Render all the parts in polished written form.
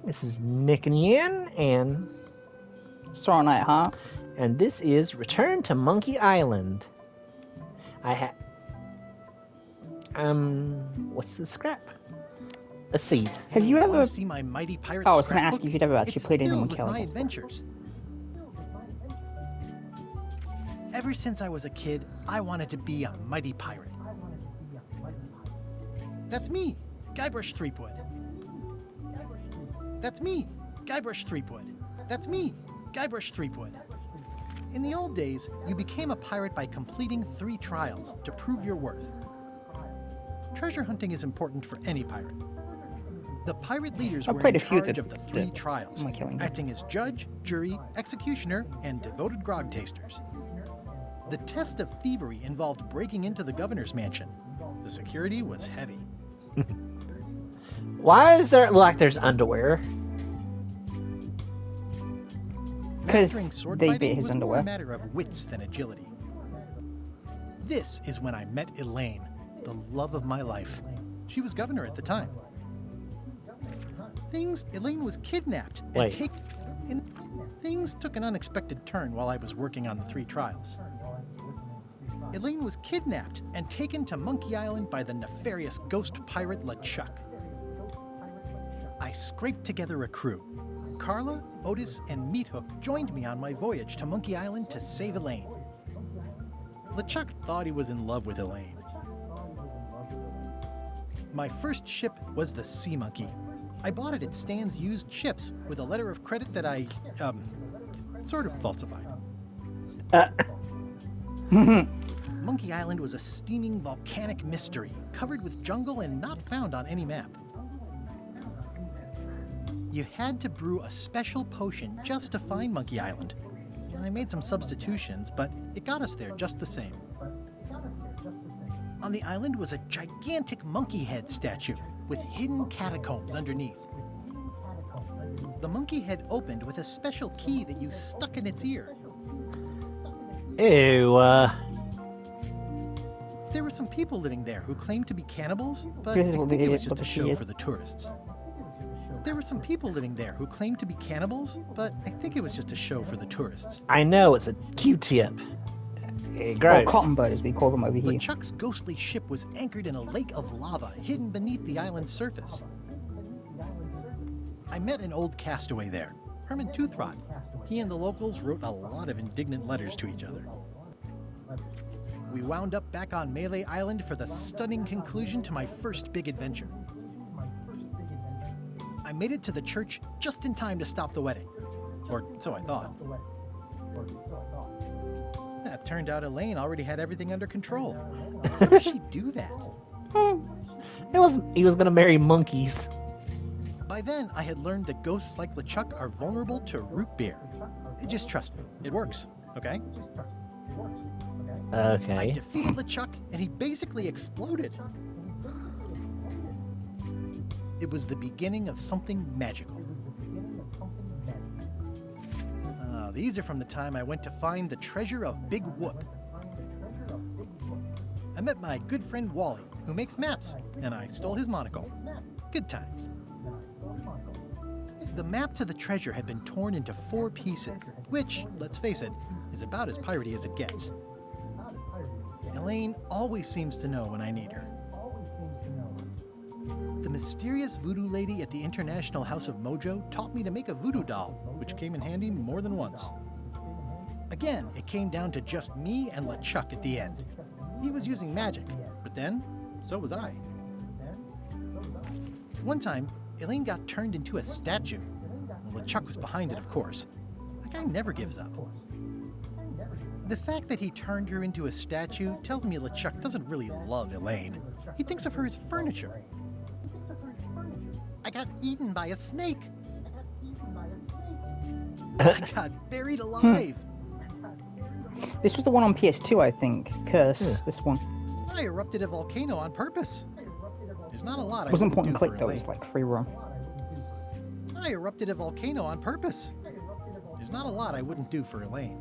This is Nick and Yan, Sorrow Night, huh? and this is Return to Monkey Island. What's the scrap? Let's see. Have you ever? See my mighty pirate Oh, I was going to ask scrapbook? you if you'd ever actually It's played any filled Monkey with my Island. adventures. Ever since I was a kid, I wanted to be a mighty pirate. That's me, Guybrush Threepwood. That's me, Guybrush Threepwood. That's me, Guybrush Threepwood. In the old days, you became a pirate by completing 3 trials to prove your worth. Treasure hunting is important for any pirate. The pirate leaders I've were played in a few of charge the- of the 3 trials, Monkey Island. acting as judge, jury, executioner, and devoted grog tasters. The test of thievery involved breaking into the governor's mansion. The security was heavy. Why is there there's underwear? Because Mastering sword they fighting bit his was more underwear. a matter of wits than agility. This is when I met Elaine, the love of my life. She was governor at the time. Elaine was kidnapped and Wait. Things took an unexpected turn while I was working on the 3 trials. Elaine was kidnapped and taken to Monkey Island by the nefarious ghost pirate LeChuck. I scraped together a crew. Carla, Otis, and Meathook joined me on my voyage to Monkey Island to save Elaine. LeChuck thought he was in love with Elaine. My first ship was the Sea Monkey. I bought it at Stan's used ships with a letter of credit that I, sort of falsified. Monkey Island was a steaming volcanic mystery, covered with jungle and not found on any map. You had to brew a special potion just to find Monkey Island. I made some substitutions, but it got us there just the same. On the island was a gigantic monkey head statue with hidden catacombs underneath. The monkey head opened with a special key that you stuck in its ear. Ew, There were some people living there who claimed to be cannibals, but This is I what think the it was idiot just a what show she is. for the tourists. There were some people living there who claimed to be cannibals, but I think it was just a show for the tourists. I know, it's a Q-tip. Or Gross. cotton bird, as we call them over here. LeChuck's ghostly ship was anchored in a lake of lava hidden beneath the island's surface. I met an old castaway there, Herman Toothrot. He and the locals wrote a lot of indignant letters to each other. We wound up back on Melee Island for the stunning conclusion to my first big adventure. I made it to the church just in time to stop the wedding. Or so I thought. It turned out Elaine already had everything under control. How did she do that? He was gonna marry monkeys. By then, I had learned that ghosts like LeChuck are vulnerable to root beer. Just trust me, it works, okay? I Okay. defeated LeChuck, and he basically exploded. It was the beginning of something magical. These are from the time I went to find the treasure of Big Whoop. I met my good friend Wally, who makes maps, and I stole his monocle. Good times. The map to the treasure had been torn into 4 pieces, which, let's face it, is about as piratey as it gets. Elaine always seems to know when I need her. The mysterious voodoo lady at the International House of Mojo taught me to make a voodoo doll, which came in handy more than once. Again, it came down to just me and LeChuck at the end. He was using magic, but then, so was I. One time, Elaine got turned into a statue. LeChuck was behind it, of course. The guy never gives up. The fact that he turned her into a statue tells me LeChuck doesn't really love Elaine. He thinks of her as furniture. I got eaten by a snake. I got buried alive. This was the one on PS2, I think. Curse, Yeah. this one. I erupted a volcano on purpose. There's not a lot I It wasn't point wouldn't and do click for though, it was Elaine. like free roam. I erupted a volcano on purpose. There's not a lot I wouldn't do for Elaine.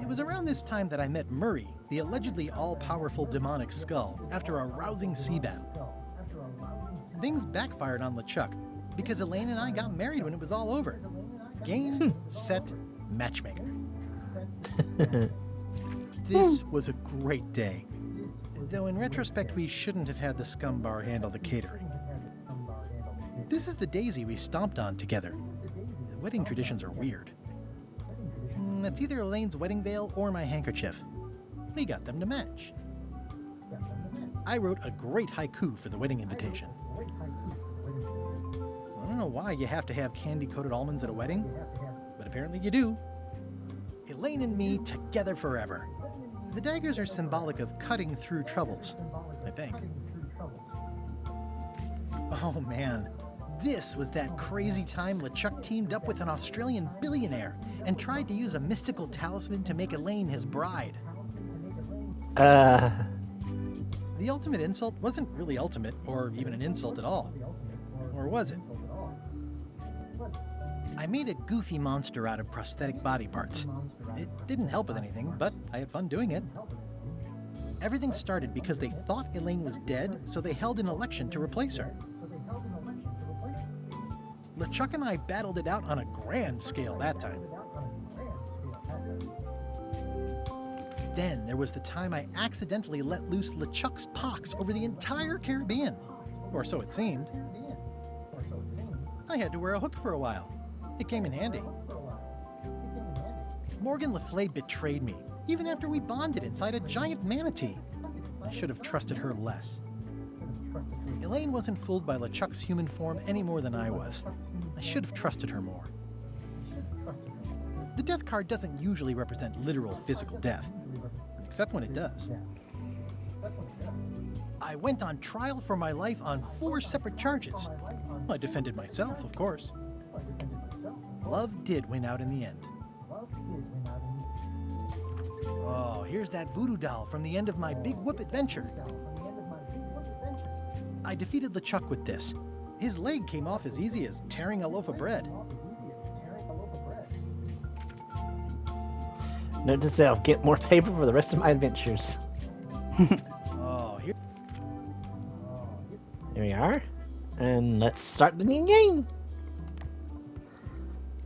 It was around this time that I met Murray, the allegedly all-powerful demonic skull, after a rousing sea battle. Things backfired on LeChuck, because Elaine and I got married when it was all over. Game, set, matchmaker. This was a great day. Though in retrospect, we shouldn't have had the scum bar handle the catering. This is the daisy we stomped on together. Wedding traditions are weird. It's either Elaine's wedding veil or my handkerchief. We got them to match. I wrote a great haiku for the wedding invitation. I don't know why you have to have candy-coated almonds at a wedding, but apparently you do. Elaine and me together forever. The daggers are symbolic of cutting through troubles, I think. Oh man, this was that crazy time LeChuck teamed up with an Australian billionaire and tried to use a mystical talisman to make Elaine his bride. The ultimate insult wasn't really ultimate, or even an insult at all. Or was it? I made a goofy monster out of prosthetic body parts. It didn't help with anything, but I had fun doing it. Everything started because they thought Elaine was dead, so they held an election to replace her. LeChuck and I battled it out on a grand scale that time. Then there was the time I accidentally let loose LeChuck's pox over the entire Caribbean. Or so it seemed. I had to wear a hook for a while. It came in handy. Morgan Le Fay betrayed me, even after we bonded inside a giant manatee. I should have trusted her less. Elaine wasn't fooled by LeChuck's human form any more than I was. I should have trusted her more. The death card doesn't usually represent literal physical death, except when it does. I went on trial for my life on 4 separate charges. I defended myself, of course. Love did win out in the end. Oh, here's that voodoo doll from the end of my Big Whoop adventure. I defeated LeChuck with this. His leg came off as easy as tearing a loaf of bread. Note to self, get more paper for the rest of my adventures. Oh, here we are. And let's start the new game.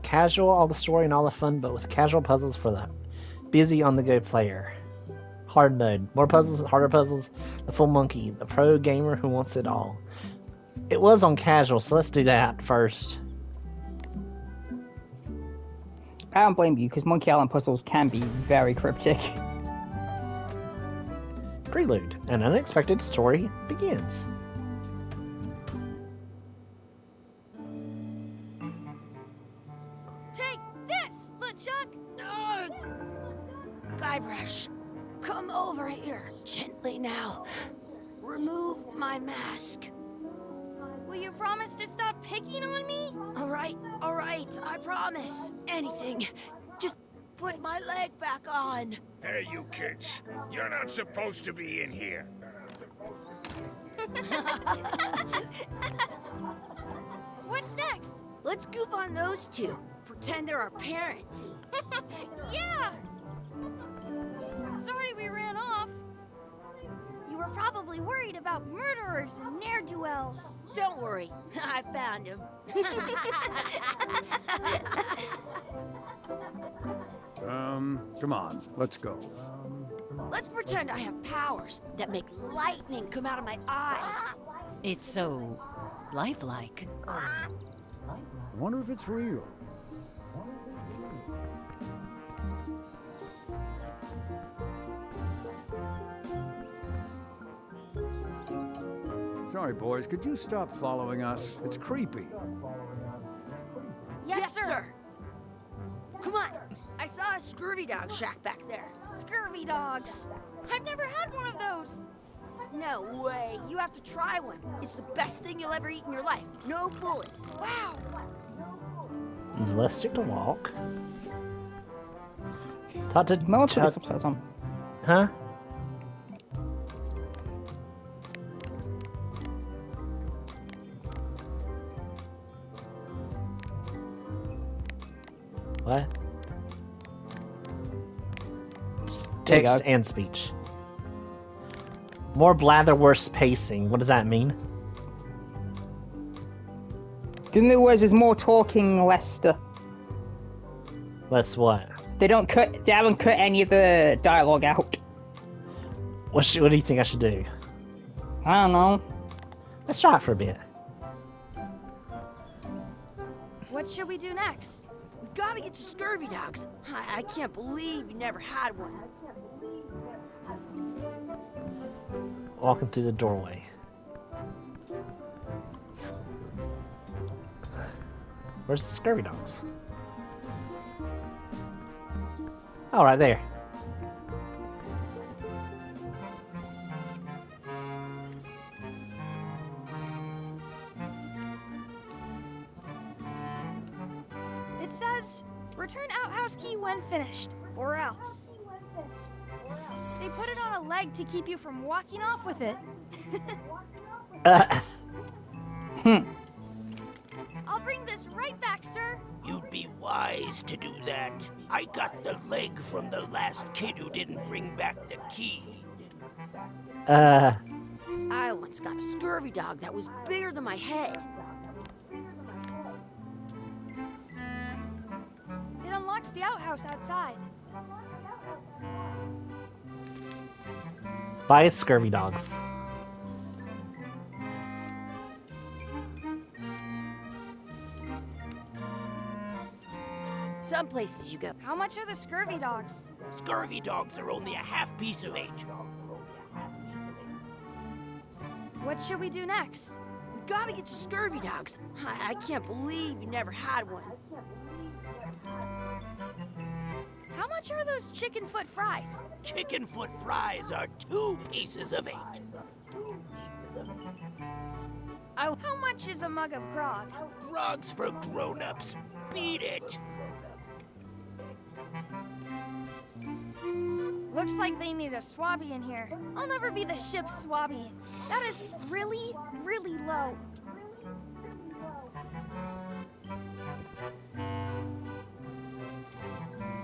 Casual, all the story and all the fun, but with casual puzzles for the busy on-the-go player. Hard mode. More puzzles, harder puzzles. The full monkey. The pro gamer who wants it all. It was on casual, so let's do that first. I don't blame you, because Monkey Island puzzles can be very cryptic. Prelude. An unexpected story begins. Take this, LeChuck! No! Guybrush, come over here, gently now. Remove my mask. Will you promise to stop picking on me? All right, I promise. Anything. Just put my leg back on. Hey, you kids. You're not supposed to be in here. What's next? Let's goof on those two. Pretend they're our parents. Yeah! Sorry we ran off. You were probably worried about murderers and ne'er-do-wells. Don't worry, I found him. Come on, let's go. Let's pretend I have powers that make lightning come out of my eyes. It's so lifelike. I wonder if it's real. Sorry, boys, could you stop following us? It's creepy. Yes, sir. Come on. I saw a scurvy dog shack back there. Scurvy dogs? I've never had one of those. No way. You have to try one. It's the best thing you'll ever eat in your life. No bullet. Wow. It's less to walk. Talk to No one put the subtitles on. Huh? What? Text and speech. More blather, worse pacing. What does that mean? In other words, there's more talking, Lester. Let's what? They haven't cut any of the dialogue out. What do you think I should do? I don't know. Let's try it for a bit. What should we do next? We gotta get to Scurvy Dogs. I can't believe you never had one. Walking through the doorway. Where's the Scurvy Dogs? Oh, right there. It says, return outhouse key when finished, or else. They put it on a leg to keep you from walking off with it. I'll bring this right back, sir. You'd be wise to do that. I got the leg from the last kid who didn't bring back the key. I once got a scurvy dog that was bigger than my head. It unlocks the outhouse outside. Buy Scurvy Dogs. Some places you go. How much are the scurvy dogs? Scurvy dogs are only a half piece of eight. What should we do next? We gotta get to Scurvy Dogs. I can't believe you never had one. How much are those chicken foot fries? Chicken foot fries are 2 pieces of 8. How much is a mug of grog? Grog's for grown-ups. Beat it. Looks like they need a swabby in here. I'll never be the ship's swabby. That is really, really low.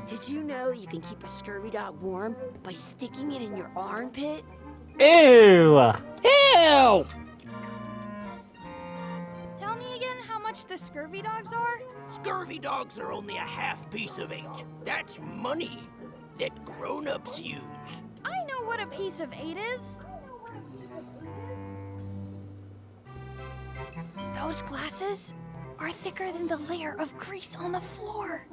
Did you know you can keep a scurvy dog warm by sticking it in your armpit? Ew! Ew! Tell me again how much the scurvy dogs are? Scurvy dogs are only a half piece of 8. That's money that grown-ups use. I know what a piece of 8 is. Those glasses are thicker than the layer of grease on the floor.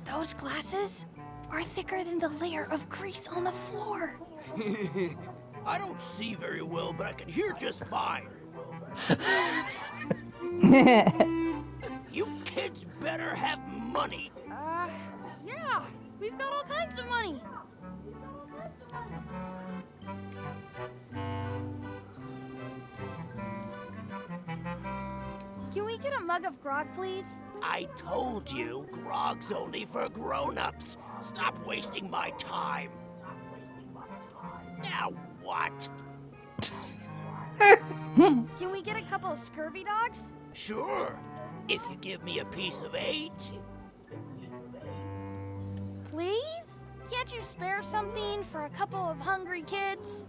Those glasses are thicker than the layer of grease on the floor. I don't see very well, but I can hear just fine. You kids better have money. Yeah, we've got all kinds of money. Can we get a mug of grog, please? I told you, grog's only for grown-ups. Stop wasting my time. Now what? Can we get a couple of scurvy dogs? Sure, if you give me a piece of 8. Please? Can't you spare something for a couple of hungry kids?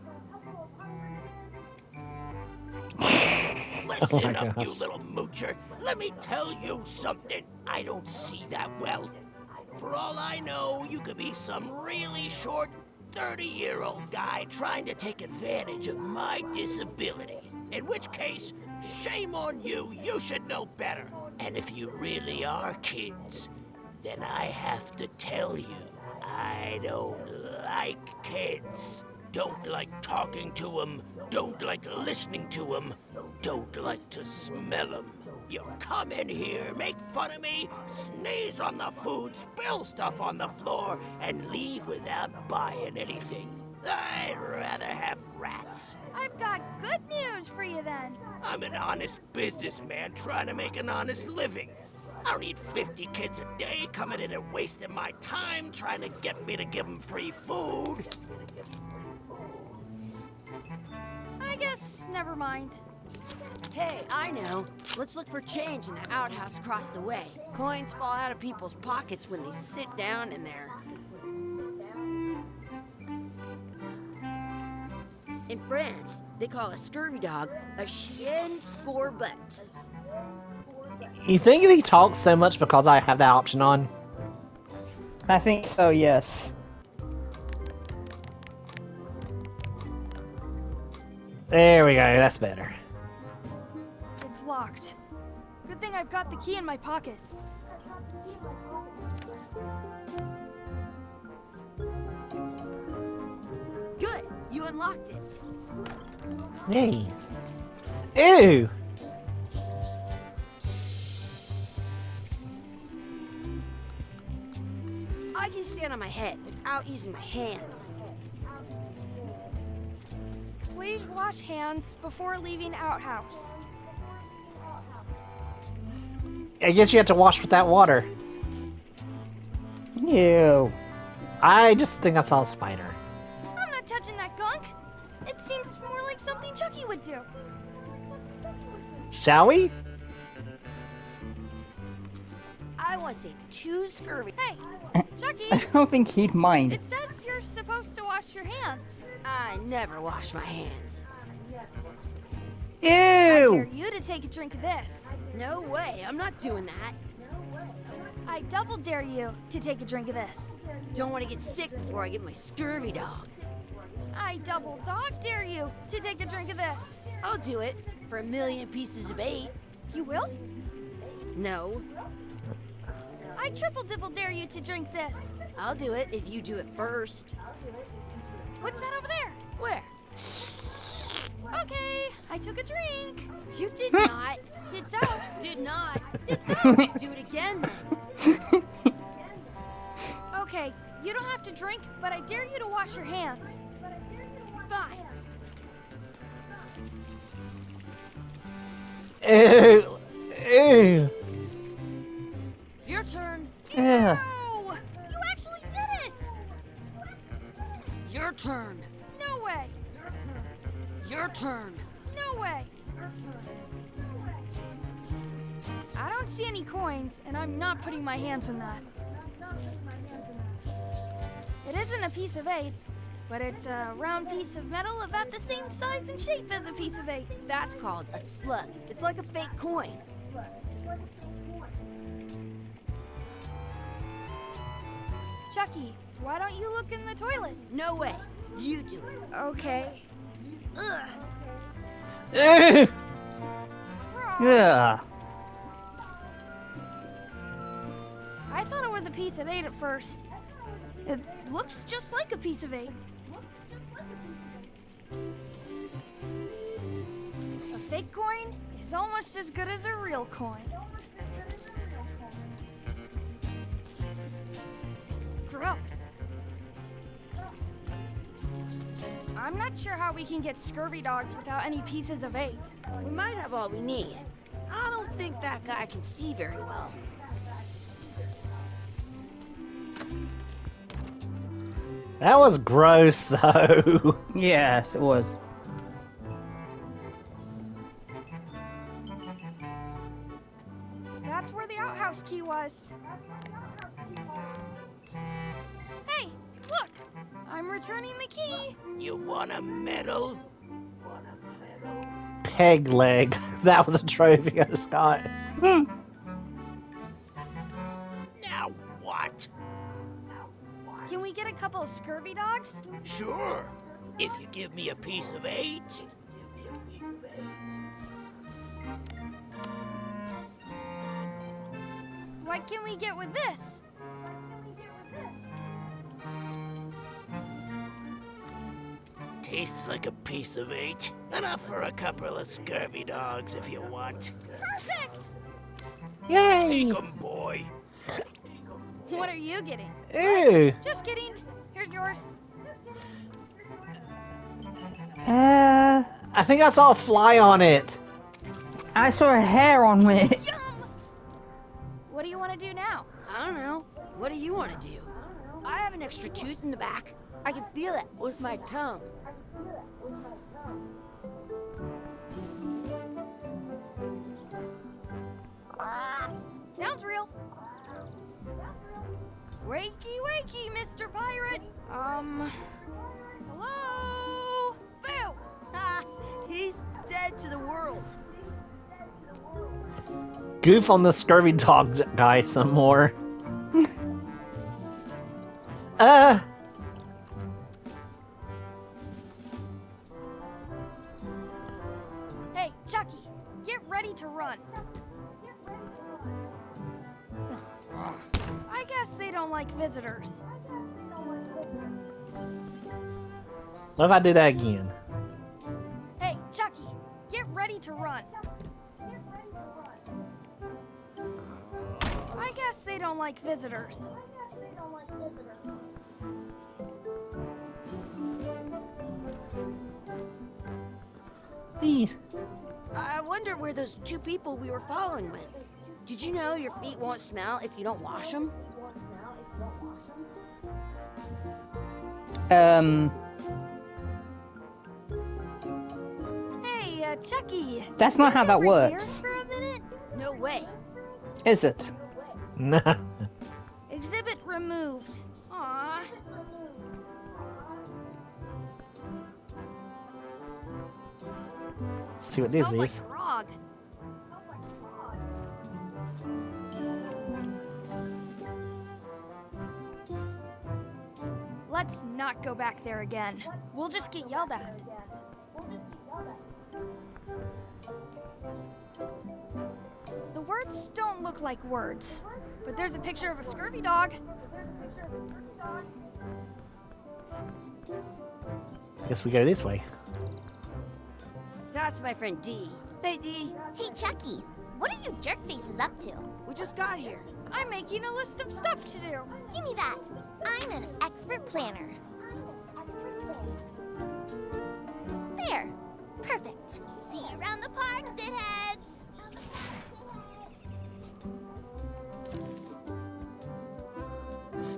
Listen Oh my up, you gosh. little moocher. Let me tell you something. I don't see that well. For all I know, you could be some really short 30-year-old guy trying to take advantage of my disability. In which case, shame on you. You should know better. And if you really are kids, then I have to tell you, I don't like kids. Don't like talking to them. Don't like listening to them. Don't like to smell them. You come in here, make fun of me, sneeze on the food, spill stuff on the floor, and leave without buying anything. I'd rather have rats. I've got good news for you then. I'm an honest businessman trying to make an honest living. I don't need 50 kids a day coming in and wasting my time trying to get me to give them free food. I guess never mind. Hey, I know. Let's look for change in the outhouse across the way. Coins fall out of people's pockets when they sit down in there. In France, they call a scurvy dog a chien scorbut. You think he talks so much because I have that option on? I think so, yes. There we go, that's better. It's locked. Good thing I've got the key in my pocket. Good, you unlocked it. Hey. Ew! I can stand on my head without using my hands. Please wash hands before leaving outhouse. I guess you have to wash with that water. Ew. I just think I saw a spider. I'm not touching that gunk. It seems more like something Chucky would do. Shall we? I want to say 2 scurvy. Hey, Chucky, I don't think he'd mind. it says you're supposed to wash your hands. I never wash my hands. I dare Ew! you to take a drink of this. No way, I'm not doing that. I double dare you to take a drink of this. Don't want to get sick before I get my scurvy dog. I double dog dare you to take a drink of this. I'll do it for 1,000,000 pieces of 8. You will? No, I triple dibble dare you to drink this. I'll do it if you do it first. What's that over there? Where? Okay, I took a drink. You did not. Did so. Did not. Did so. Do it again then. Okay, you don't have to drink, but I dare you to wash your hands. Fine. Ew! Ew! Your turn. Yeah. No! You actually did it! Your turn. No way! Your turn. No way! I don't see any coins, and I'm not putting my hands in that. It isn't a piece of 8, but it's a round piece of metal about the same size and shape as a piece of 8. That's called a slug. It's like a fake coin. Chucky, why don't you look in the toilet? No way. You do it. Okay. Ugh. Ew! Gross. Yeah. I thought it was a piece of 8 at first. It looks just like a piece of 8. A fake coin is almost as good as a real coin. Gross. I'm not sure how we can get scurvy dogs without any pieces of 8. We might have all we need. I don't think that guy can see very well. That was gross, though. Yes, it was. That's where the outhouse key was. Hey, look! I'm returning the key. You want a medal? Peg leg. That was a trophy I just got. Hmm. Now what? Can we get a couple of scurvy dogs? Sure. If you give me a piece of 8. What can we get with this? Tastes like a piece of 8. Enough for a couple of scurvy dogs if you want. Perfect! Yay! Take 'em, boy. What are you getting? Ew! Just kidding. Here's yours. I think I saw a fly on it. I saw a hair on it. Yum! What do you want to do now? I don't know. What do you want to do? I have an extra tooth in the back. I can feel it with my tongue. Sounds real. Wakey, wakey, Mr. Pirate. Hello? Boo! to the world. Goof on the scurvy dog guy some more. Hey, Chucky, get ready to run. I guess they don't like visitors. What if I do that again? Hey, Chucky, get ready to run. I guess they don't like visitors. Eee. I wonder where those two people we were following went. Did you know your feet won't smell if you don't wash them? Hey, Chucky. That's not how that Over here works. for a minute? No way. Is it? Nah. Exhibit removed. Aww. See what this Smells is. like frog. Let's not go back there again. We'll just get yelled at. The words don't look like words, but there's a picture of a scurvy dog. Guess we go this way. That's my friend Dee. Hey, Dee. Hey, Chucky, what are you jerk faces up to? We just got here. I'm making a list of stuff to do. Give me that. I'm an expert planner. There. Perfect. See you around the park, shitheads.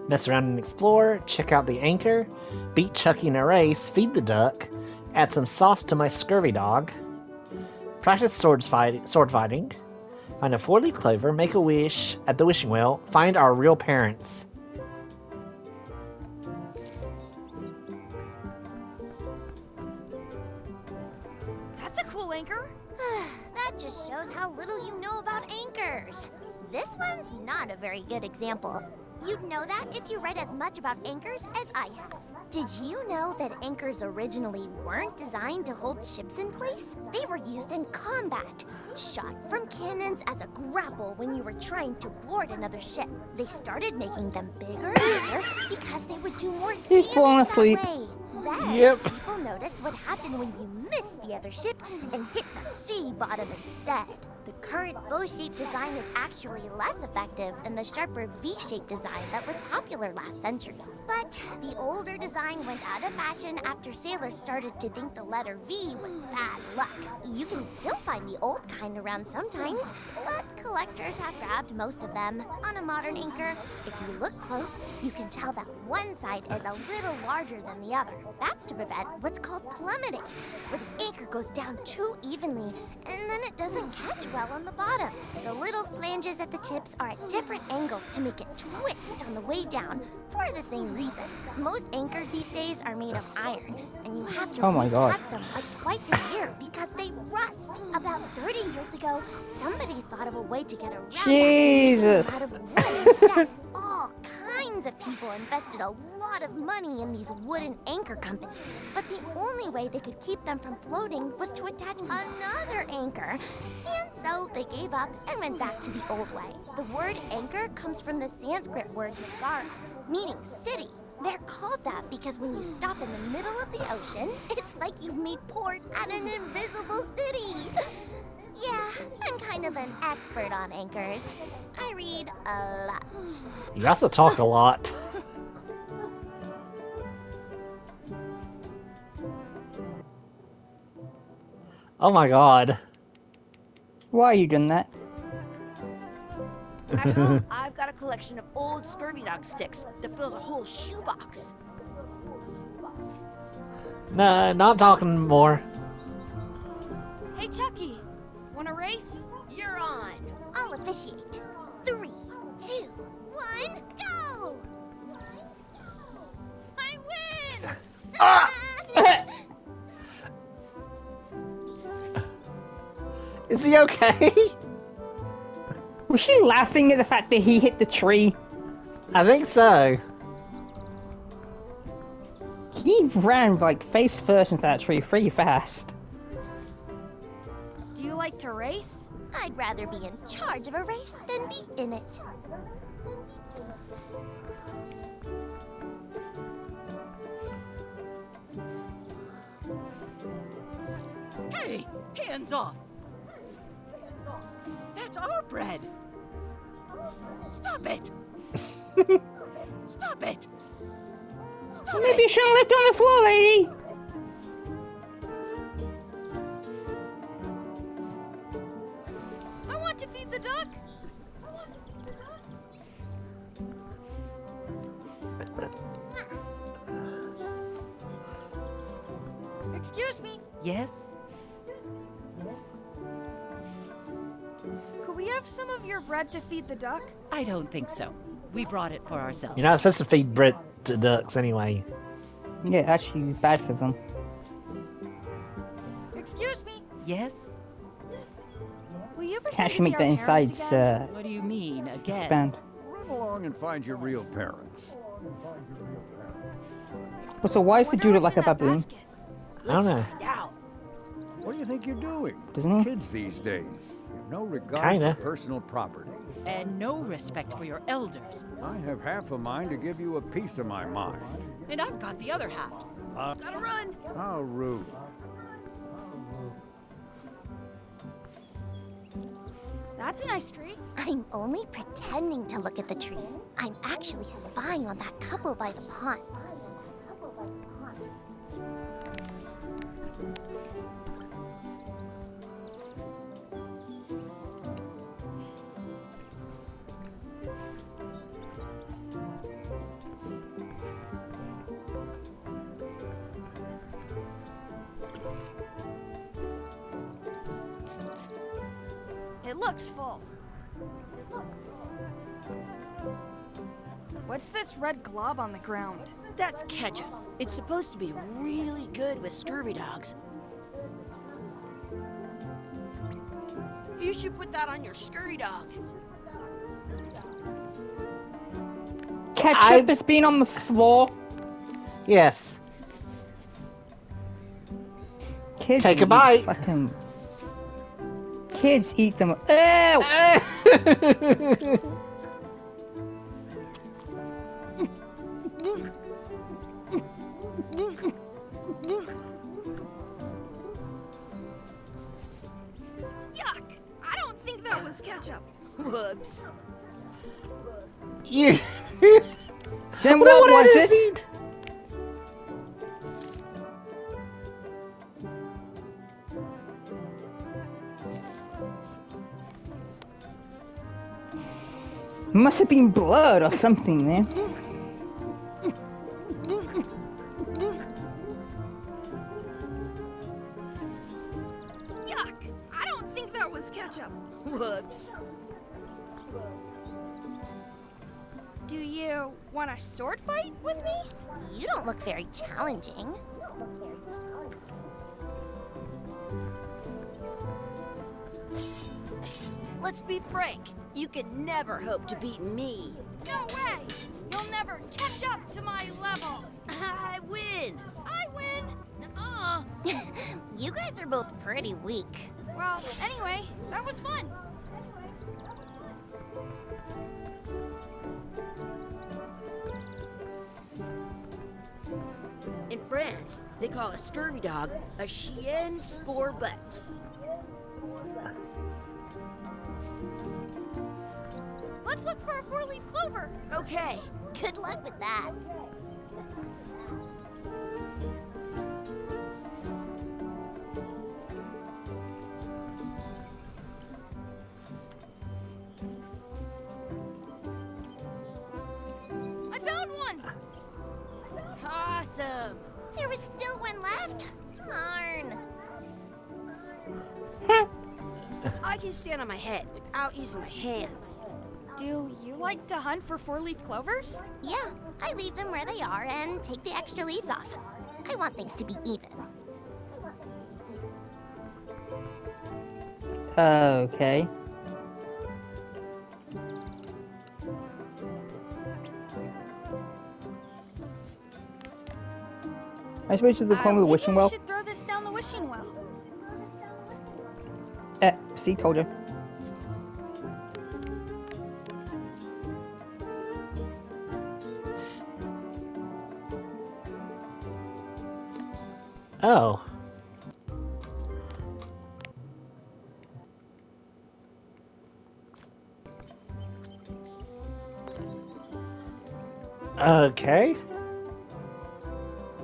Mess around and explore, check out the anchor, beat Chucky in a race, feed the duck, add some sauce to my scurvy dog, practice sword fighting, find a 4-leaf clover, make a wish at the wishing well, find our real parents. That's a cool anchor. That just shows how little you know about anchors. This one's not a very good example. You'd know that if you read as much about anchors as I have. Did you know that anchors originally weren't designed to hold ships in place? They were used in combat, shot from cannons as a grapple when you were trying to board another ship. They started making them bigger and bigger because they would do more He's damage falling that asleep. way. Then Yep. people noticed what happened when you missed the other ship and hit the sea bottom instead. The current bow-shaped design is actually less effective than the sharper V-shaped design that was popular last century. But the older design went out of fashion after sailors started to think the letter V was bad luck. You can still find the old kind around sometimes, but collectors have grabbed most of them. On a modern anchor, if you look close, you can tell that one side is a little larger than the other. That's to prevent what's called plummeting, where the anchor goes down too evenly, and then it doesn't catch well on the bottom. The little flanges at the tips are at different angles to make it twist on the way down for the same reason. Most anchors these days are made of iron, and you have to Oh my God. recast them like twice a year because they rust. About 30 years ago, somebody thought of a way to get around Jesus. that out of wood instead. All kinds of people invested a lot of money in these wooden anchor companies, but the only way they could keep them from floating was to attach another anchor. And so they gave up and went back to the old way. The word anchor comes from the Sanskrit word nagara, meaning city. They're called that because when you stop in the middle of the ocean, it's like you've made port at an invisible city. Yeah, I'm kind of an expert on anchors. I read a lot. You also talk a lot. Oh my god. Why are you doing that? At home, I've got a collection of old scurvy dog sticks that fills a whole shoebox. No, not talking more. Hey, Chucky, wanna race? You're on. I'll officiate. 3, 2, 1, go! I win! Is he okay? Was she laughing at the fact that he hit the tree? I think so. He ran like face first into that tree pretty fast. Do you like to race? I'd rather be in charge of a race than be in it. Hey, hands off! That's our bread! Stop it! Stop it! Stop Maybe you it! shouldn't have left on the floor, lady. I want to feed the duck. Excuse me. Yes? Could we have some of your bread to feed the duck? I don't think so. We brought it for ourselves. You're not supposed to feed bread to ducks anyway. Yeah, actually, it's bad for them. Excuse me. Yes? Will you pretend Can't to she be make our the parents insides again? What do you mean, again? expand? Run along and find your real parents. Well, so why is the Wonder dude look what's like a in that baboon? basket. I don't know. Find out. What do you think you're doing? Doesn't he? Kids these days have no regard Kinda. for personal property. And no respect for your elders. I have half a mind to give you a piece of my mind. And I've got the other half. Gotta run. How rude. That's a nice tree. I'm only pretending to look at the tree. I'm actually spying on that couple by the pond. It looks full. What's this red glob on the ground? That's ketchup. It's supposed to be really good with scurvy dogs. You should put that on your scurvy dog. Ketchup has been on the floor. Yes. Kids Take a eat bite. Fucking... Kids eat them. Ew! Yuck! I don't think that was ketchup. Whoops. You. Then Well, what was did it? eat? Must have been blood or something there. Yuck! I don't think that was ketchup. Whoops. Do you want a sword fight with me? You don't look very challenging. Let's be frank. You can never hope to beat me. No way! You'll never catch up to my level. I win. I win. Nuh-uh. You guys are both pretty weak. Well, anyway, that was fun. In France, they call a scurvy dog a chien scorbut. Let's look for a four-leaf clover. Okay. Good luck with that. I found one. Awesome. There was still one left. Darn. I can stand on my head without using my hands. Do you like to hunt for four-leaf clovers? Yeah, I leave them where they are and take the extra leaves off. I want things to be even. Okay. I suppose to the point with the wishing Maybe I well. should throw this down the wishing well. See, told you. Oh. Okay.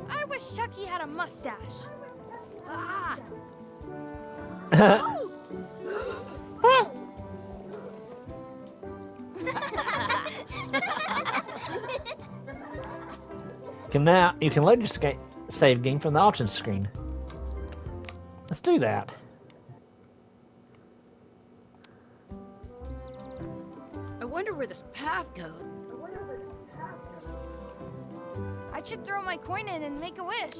I wish Chucky had a mustache. Ah! You can load your save game from the options screen. Let's do that. I wonder where this path goes. I should throw my coin in and make a wish.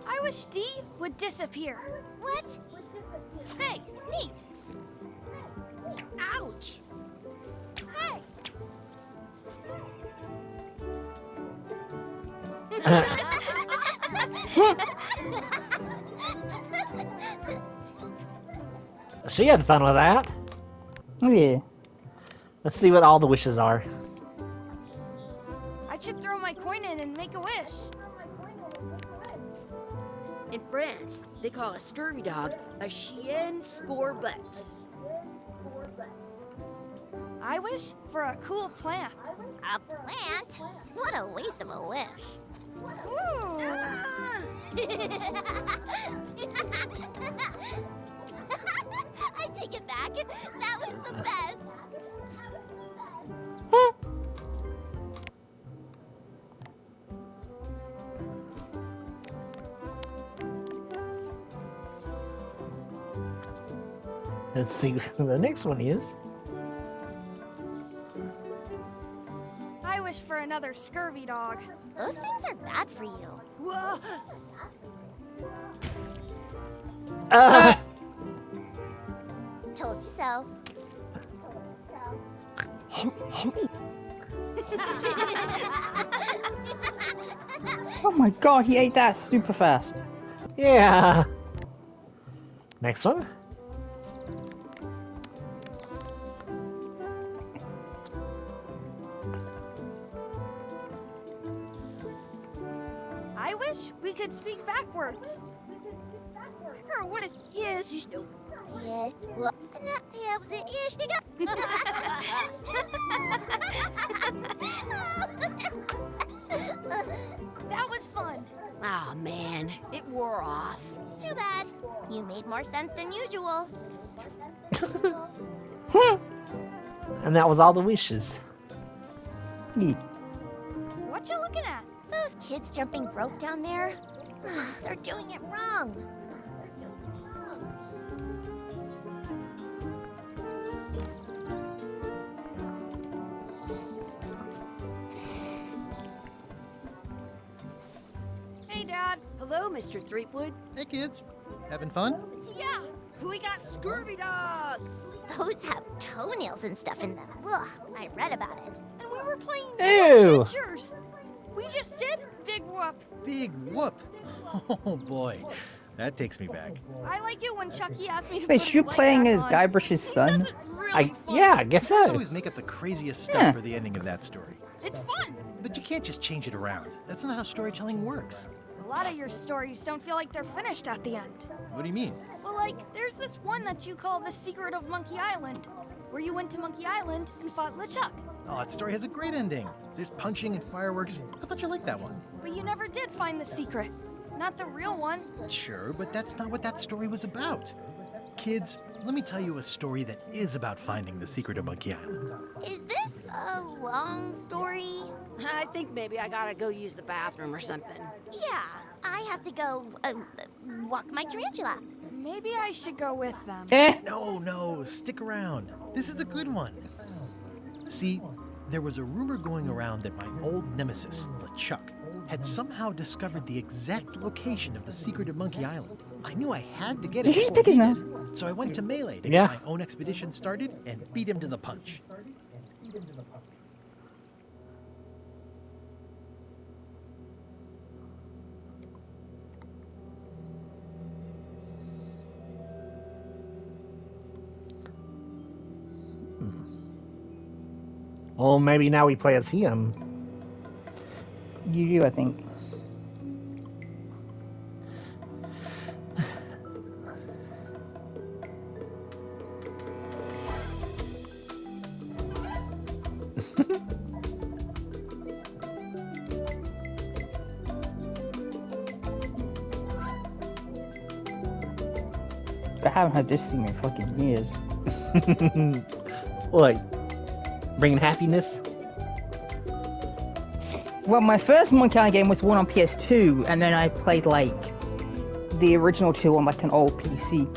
I wish D would disappear. What? Hey, neat. Ouch! Hey. She had fun with that. Oh yeah. Let's see what all the wishes are. I should throw my coin in and make a wish. In France, they call a scurvy dog a chien scorbut. I wish for a cool plant. A plant? What a waste of a wish. Ooh. I take it back. That was the best. Let's see what the next one is. I wish for another scurvy dog. Those things are bad for you. Whoa! Told you so. Oh my god, he ate that super fast. Yeah. Next one. I wish we could speak backwards. Or what if... Yes, you know. Yeah. Well, yeah, was it? Yeah, she That was fun. Oh man, it wore off. Too bad. You made more sense than usual. And that was all the wishes. Yeah. What you looking at? Those kids jumping rope down there, they're doing it wrong. Hey, Dad. Hello, Mr. Threepwood. Hey, kids. Having fun? Yeah. We got scurvy dogs. Those have toenails and stuff in them. Ugh, I read about it. And we were playing Ew. adventures. We just did Big Whoop. Big whoop. Oh, boy. That takes me back. I like it when Chucky asked me to Wait, put you his light playing back as on. Guybrush's He son? says it really fun. Yeah, I guess Kids so. always make up the craziest stuff Yeah. for the ending of that story. It's fun. But you can't just change it around. That's not how storytelling works. A lot of your stories don't feel like they're finished at the end. What do you mean? Well, like, there's this one that you call The Secret of Monkey Island, where you went to Monkey Island and fought LeChuck. Oh, that story has a great ending. There's punching and fireworks. I thought you liked that one. But you never did find the secret. Not the real one. Sure, but that's not what that story was about. Kids, let me tell you a story that is about finding the secret of Monkey Island. Is this a long story? I think maybe I gotta go use the bathroom or something. Yeah, I have to go walk my tarantula. Maybe I should go with them. No, stick around. This is a good one. See, there was a rumor going around that my old nemesis, LeChuck, had somehow discovered the exact location of the secret of Monkey Island. I knew I had to get it Did you just before pick his he nose? did, so I went to Melee to Yeah. get my own expedition started and beat him to the punch. Well, maybe now we play as him. You do, I think. I haven't heard this theme in fucking years. What? Bringing happiness? Well, my first Monkey Island game was one on PS2, and then I played like the original two on like an old PC.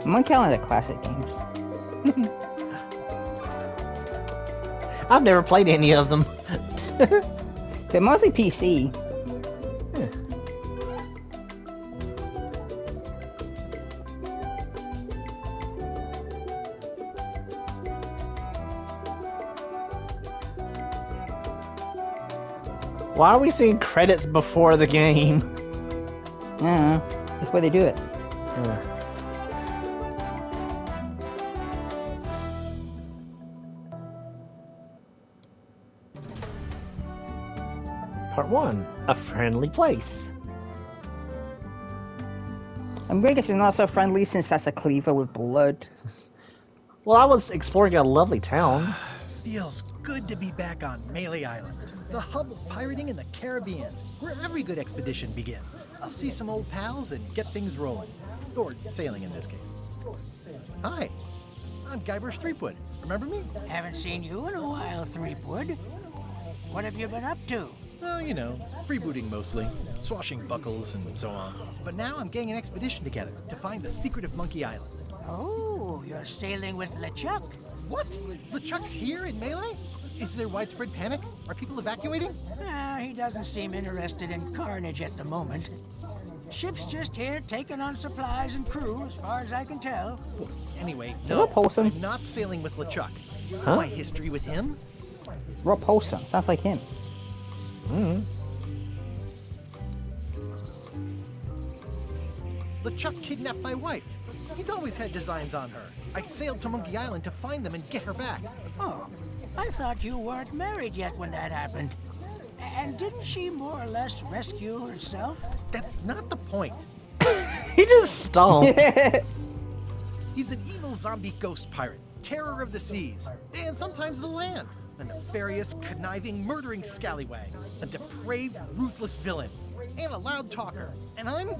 Monkey Island are classic games. I've never played any of them. They're mostly PC. Why are we seeing credits before the game? That's why they do it. Part 1, a friendly place. I'm gonna guess it's not so friendly since that's a cleaver with blood. Well, I was exploring a lovely town. Feels good to be back on Melee Island, the hub of pirating in the Caribbean, where every good expedition begins. I'll see some old pals and get things rolling. Or sailing in this case. Hi, I'm Guybrush Threepwood. Remember me? Haven't seen you in a while, Threepwood. What have you been up to? Well, you know, freebooting mostly, swashing buckles and so on. But now I'm getting an expedition together to find the secret of Monkey Island. Oh, you're sailing with LeChuck. What? LeChuck's here in Melee? Is there widespread panic? Are people evacuating? He doesn't seem interested in carnage at the moment. Ship's just here taking on supplies and crew, as far as I can tell. Anyway, Rob no, Paulson? I'm not sailing with LeChuck. Huh? My history with him? Rob Paulson, sounds like him. LeChuck kidnapped my wife. He's always had designs on her. I sailed to Monkey Island to find them and get her back. Oh, I thought you weren't married yet when that happened. And didn't she more or less rescue herself? That's not the point. He just stomped. He's an evil zombie ghost pirate, terror of the seas, and sometimes the land. A nefarious, conniving, murdering scallywag. A depraved, ruthless villain. And a loud talker. And I'm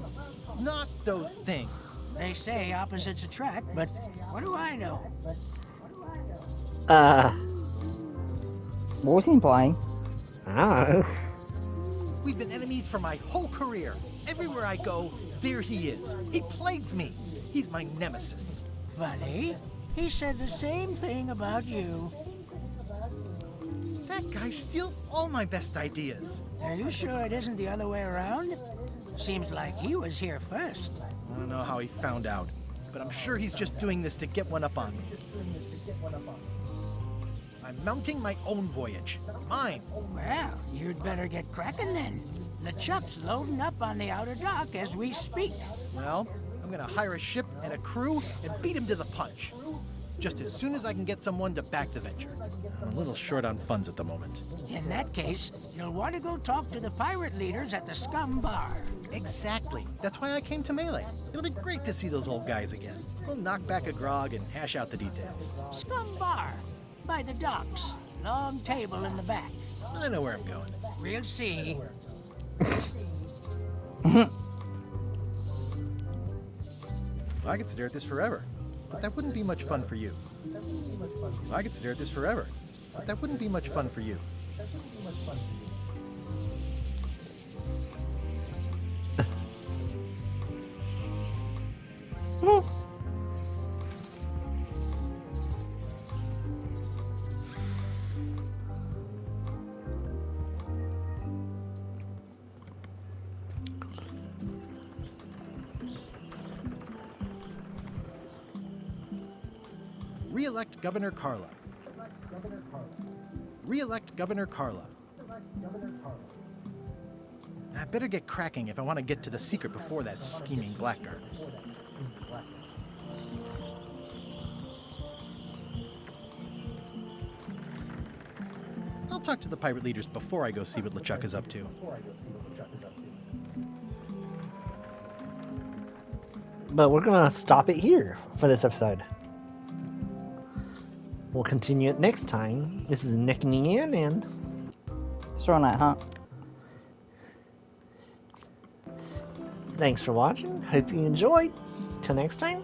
not those things. They say opposites attract, but what do I know? What was he implying? I don't know. We've been enemies for my whole career. Everywhere I go, there he is. He plagues me. He's my nemesis. Funny. He said the same thing about you. That guy steals all my best ideas. Are you sure it isn't the other way around? Seems like he was here first. I don't know how he found out, but I'm sure he's just doing this to get one up on me. I'm mounting my own voyage. Mine. Well, you'd better get cracking then. LeChuck's loading up on the outer dock as we speak. Well, I'm gonna hire a ship and a crew and beat him to the punch. Just as soon as I can get someone to back the venture. I'm a little short on funds at the moment. In that case, you'll want to go talk to the pirate leaders at the Scum Bar. Exactly. That's why I came to Melee. It'll be great to see those old guys again. We'll knock back a grog and hash out the details. Scum Bar, by the docks. Long table in the back. I know where I'm going. We'll see. I could stare at this forever, but that wouldn't be much fun for you. I could stare at this forever, but that wouldn't be much fun for you. Re-elect Governor Carla. Re-elect Governor Carla. I better get cracking if I want to get to the secret before that scheming blackguard. I'll talk to the pirate leaders before I go see what LeChuck is up to. But we're gonna stop it here for this episode. We'll continue it next time. This is Nick Nian, and Straw Night Hunt. thanks for watching. Hope you enjoyed. Till next time.